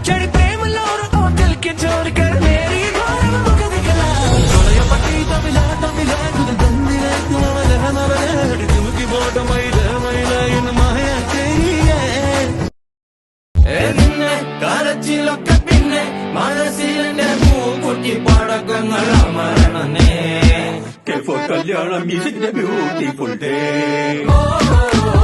चढ़ प्रेम लोर होटल के छोड़ कर मेरी घोर मुख दिखला सोया पट्टी तमिला तमिला खुद दंदिले तुमले हमले तुमकी बोट मईले मईले इन माया तेरी है एन्ने कारचिलक पिन्ने मनसिले मूकुटी पड़कंगल अमरनने के for kalyanam is a beautiful day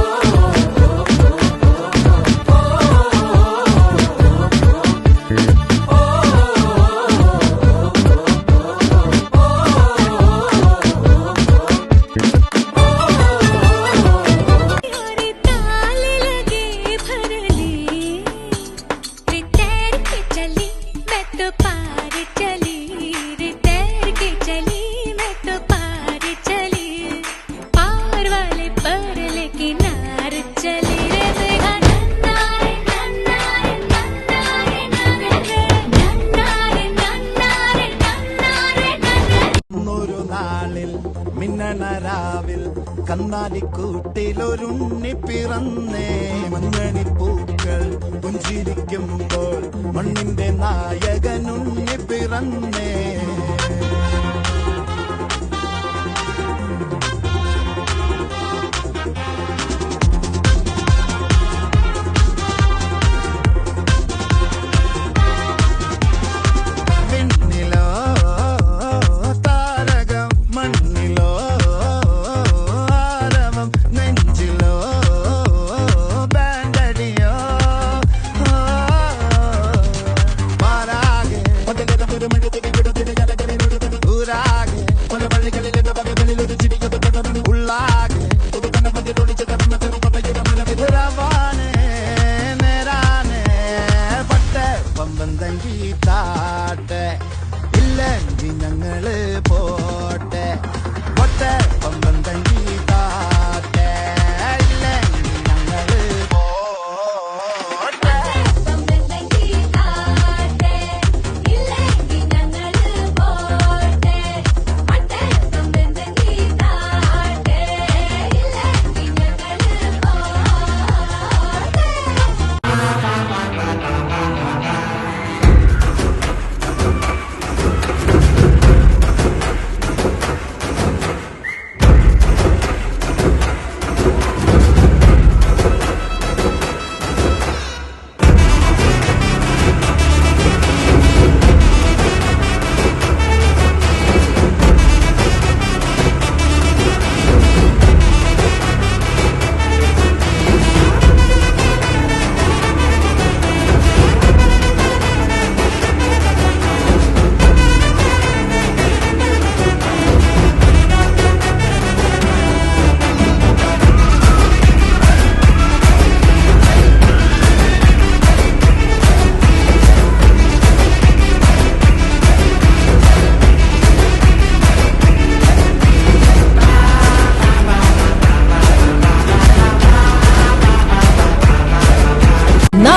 കന്നാലിക്കൂട്ടിലൊരുണ്ണി പിറന്നേ മഞ്ഞണിപ്പൂക്കൾ പുഞ്ചിരിക്കുമ്പോൾ മണ്ണിന്റെ നായകനുണ്ണി പിറന്നേ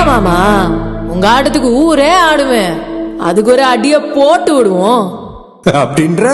மாமா உங்க ஆட்டத்துக்கு ஊரே ஆடுவேன் அதுக்கு ஒரு அடிய போட்டு விடுவோம் அப்படின்ற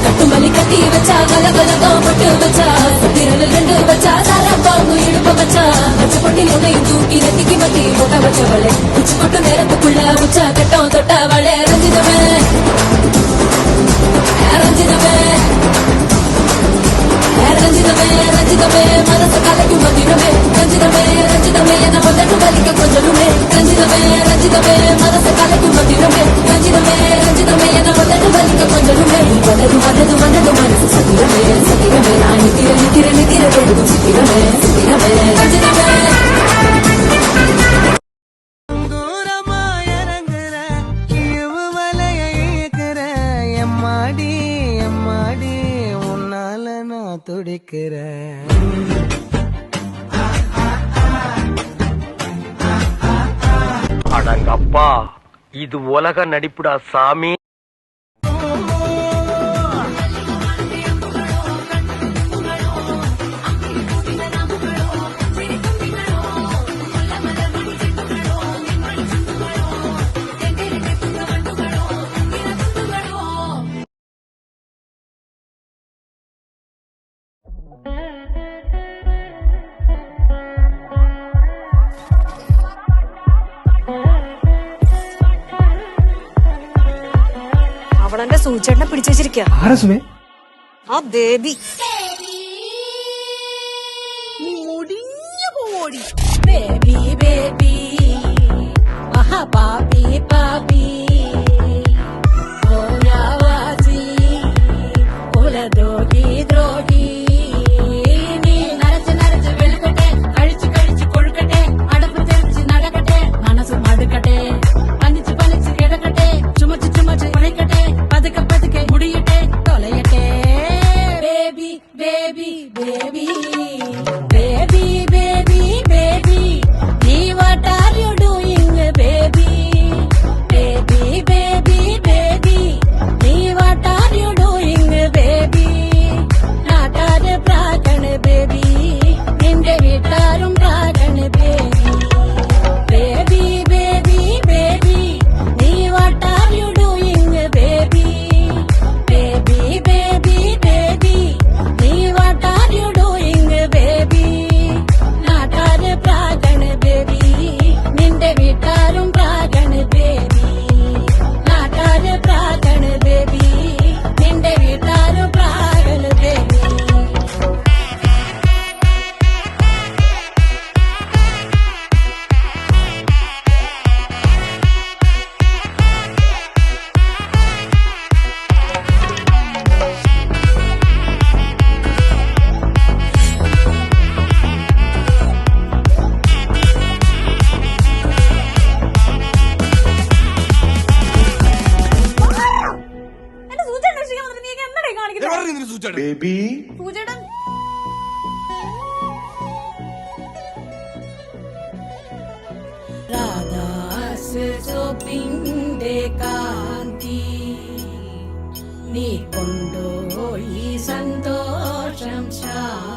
கட்டுமலி கட்டி வச்சா கலகலகா பட்டு வச்சா திரள் ரெண்டு வச்சா சாரம் பாங்கு இடுப்ப வச்சா வச்ச பொட்டி உன்னையும் தூக்கி நெத்திக்கு மத்தி போட்ட வச்சவளே உச்சி கொட்டு நேரத்துக்குள்ள உச்சா கட்டம் தொட்டவளே ரஞ்சிதமே ரஞ்சிதமே ரஞ்சிதமே ரஞ்சிதமே மனசு கலைக்கும் மந்திரமே ரஞ்சிதமே ரஞ்சிதமே என்ன பந்தட்டு வலிக்க கொஞ்சமே ரஞ்சிதமே ரஞ்சிதமே மனசு கலைக்கும் மந்திரமே ரஞ்சிதமே ரஞ்சிதமே என்ன பந்தட்டு வலிக்க கொஞ்சமே வந்தது வந்தது வந்தது மனசு சத்திரமே சத்திரமே நான் நிக்கிற நிக்கிற நிக்கிற வெறும் சித்திரமே சித்திரமே ரஞ்சிதமே துடிக்கிற அடங்கப்பா இது உலக நடிப்புடா சாமி. തന്റെ സൂചേട്ടനെ പിടിച്ചു വെച്ചിരിക്കുക. ആ ബേബി ബേബി ബേബി മഹാ പാപി പാപി ഓരാവാസി കുലദ്രോഹി ദ്രോഹി നീ നരച്ച് നരച്ച് വെളുക്കട്ടെ കഴിച്ച് കഴിച്ച് കൊഴുക്കട്ടെ അടപ്പ് തെറിച്ച് നടക്കട്ടെ മനസ്സ് മടുക്കട്ടെ പനിച്ച് പനിച്ച് കിടക്കട്ടെ ചുമച്ച് ചുമച്ച് കുറയ്ക്കട്ടെ പതുക്കെ പതുക്കെ മുടിയട്ടെ തൊലയട്ടെ baby baby baby baby, baby, baby, see what are you doing, baby? Baby, baby, baby, see what are you doing, baby? Naatare pragan, baby, ninde vitarum pragan, baby. Baby, baby, baby, see what are you doing, baby? Baby, baby, baby, see what are you doing, baby? നാട്ടാര് പ്രാഗണ് baby നിന്റെ വീട്ടാരും പ്രാഗണ് baby നാട്ടാര് പ്രാഗണ് baby നിന്റെ വീട്ടാരും പ്രാഗണ് baby എന്റെ സൂചേട്ടനെ രക്ഷിക്കാൻ വന്നിട്ട് നീ എന്തായി കാണിക്കുന്നത്? ബേബി സൂചേട്ടൻ രാധാസ് സോപ്പിന്റെ കാന്തി നീ കൊണ്ടോയി സന്തോഷം ശാന്തി